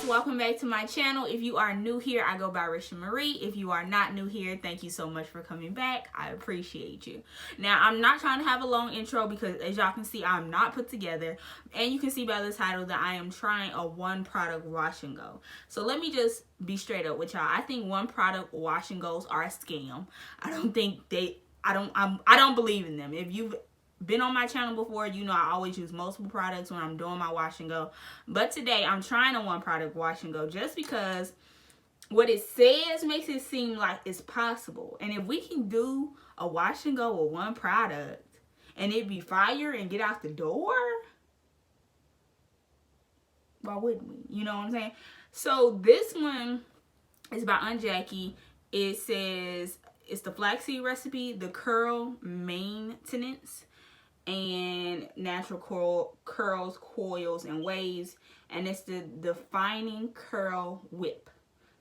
Welcome back to my channel. If you are new here, I go by RishaaMariee. If you are not new here, thank you so much for coming back. I appreciate you. Now, I'm not trying to have a long intro because as y'all can see, I'm not put together. And you can see by the title that I am trying a one product wash and go. So let me just be straight up with y'all. I think one product wash and goes are a scam. I don't believe in them. If you've been on my channel before, you know I always use multiple products when I'm doing my wash and go. But today I'm trying a one product wash and go just because what it says makes it seem like it's possible. And if we can do a wash and go with one product and it be fire and get out the door, why wouldn't we? You know what I'm saying? So this one is by Aunt Jackie. It says it's the flaxseed recipe, the curl maintenance, and natural curls, coils, and waves, and it's the defining curl whip.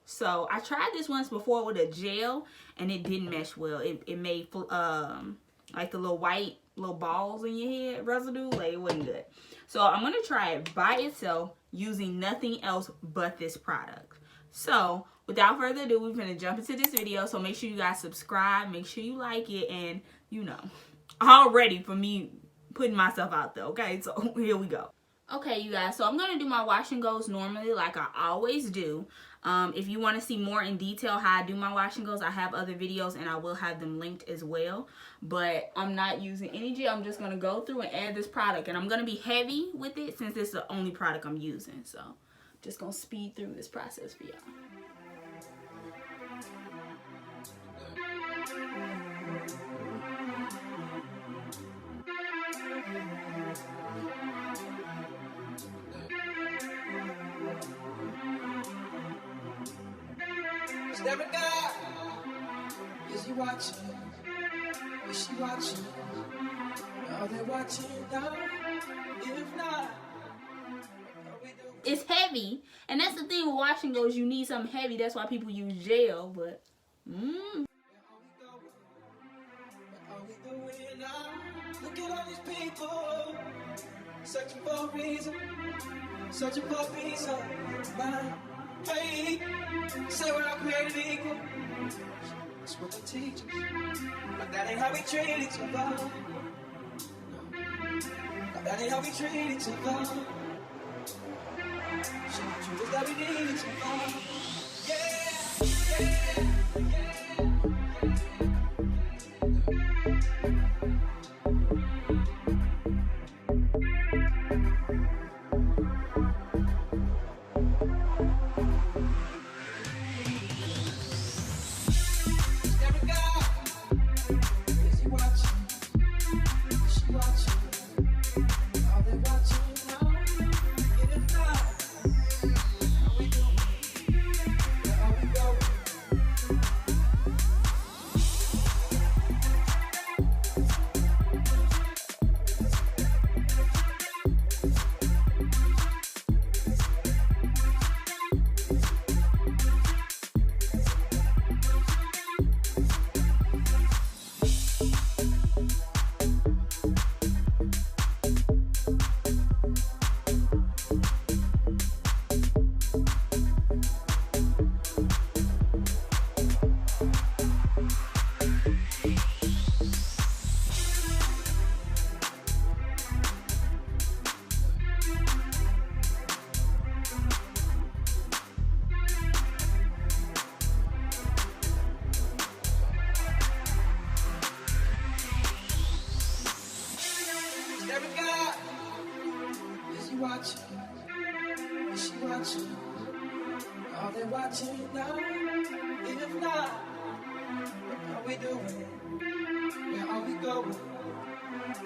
So I tried this once before with a gel and it didn't mesh well. It made like the little white little balls in your head residue, like it wasn't good. So I'm gonna try it by itself using nothing else but this product. So without further ado, we're gonna jump into this video. So make sure you guys subscribe, make sure you like it, and you know, all ready for me putting myself out there. Okay, so here we go. Okay, you guys, so I'm gonna do my wash and goes normally like I always do. If you want to see more in detail how I do my wash and goes, I have other videos and I will have them linked as well. But I'm not using any gel. I'm just gonna go through and add this product, and I'm gonna be heavy with it since it's the only product I'm using. So just gonna speed through this process for y'all. Every guy, is he watching? Is she watching? Are they watching now? If not, it's heavy, and that's the thing with wash and goes. You need something heavy. That's why people use gel. But look at all these people searching for a reason, searching for a piece of mind. Hey, say we're all created equal. That's what they teach us. But that ain't how we treat each other. But that ain't how we treat each other. So the truth is that we need each other. Yeah, yeah, yeah. Watching, is she watching? Are they watching now? If not, what are we doing? Where are we going?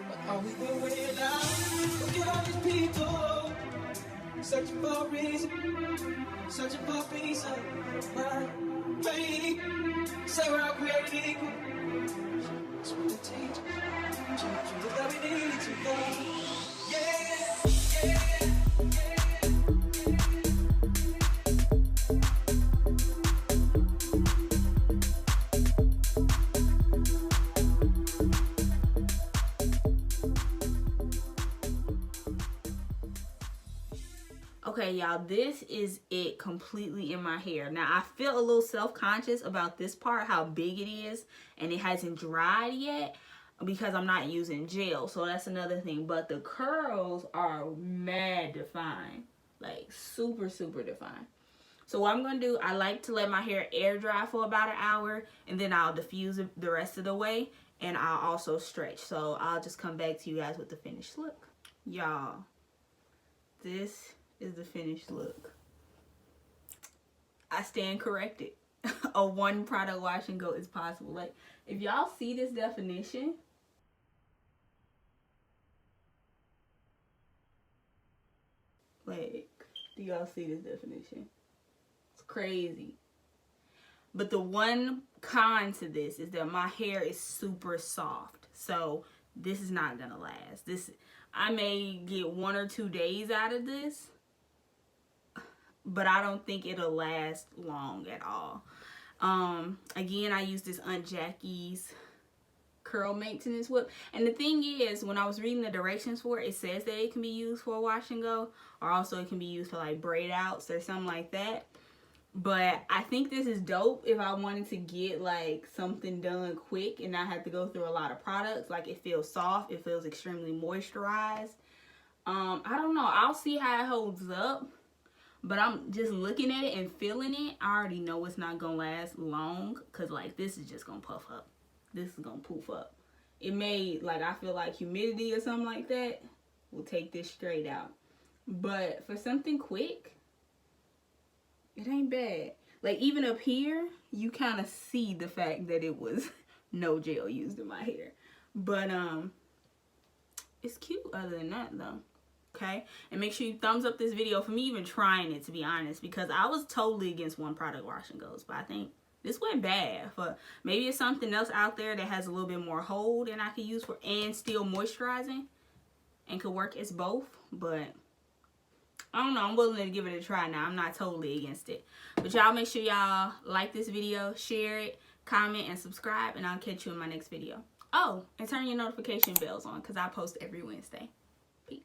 What are we doing now? Look at all these people searching for a reason, searching for a piece of mind. Baby, say we're all created equal. That's what they teach us. Truth is that we need each other. Yeah. Okay, y'all, this is it completely in my hair. Now, I feel a little self-conscious about this part, how big it is, and it hasn't dried yet because I'm not using gel. So that's another thing. But the curls are mad defined. Like, super, super defined. So what I'm going to do, I like to let my hair air dry for about an hour, and then I'll diffuse it the rest of the way, and I'll also stretch. So I'll just come back to you guys with the finished look. Y'all, this is the finished look. I stand corrected. A one product wash and go is possible. Like, if y'all see this definition, like, do y'all see this definition? It's crazy. But the one con to this is that my hair is super soft. So this is not gonna last. I may get 1 or 2 days out of this, but I don't think it'll last long at all. Again, I use this Aunt Jackie's curl maintenance whip. And the thing is, when I was reading the directions for it, it says that it can be used for a wash and go, or also it can be used for like braid outs or something like that. But I think this is dope if I wanted to get like something done quick and not have to go through a lot of products. Like, it feels soft, it feels extremely moisturized. I don't know, I'll see how it holds up. But I'm just looking at it and feeling it. I already know it's not going to last long. Because, like, this is just going to puff up. This is going to poof up. It may, like, I feel like humidity or something like that will take this straight out. But for something quick, it ain't bad. Like, even up here, you kind of see the fact that it was no gel used in my hair. But, it's cute other than that, though. Okay, and make sure you thumbs up this video for me even trying it, to be honest, because I was totally against one product wash and goes, but I think this went bad. For maybe it's something else out there that has a little bit more hold and I could use for and still moisturizing and could work as both. But I don't know, I'm willing to give it a try now. I'm not totally against it. But y'all make sure y'all like this video, share it, comment, and subscribe, and I'll catch you in my next video. Oh, and turn your notification bells on because I post every Wednesday. Peace.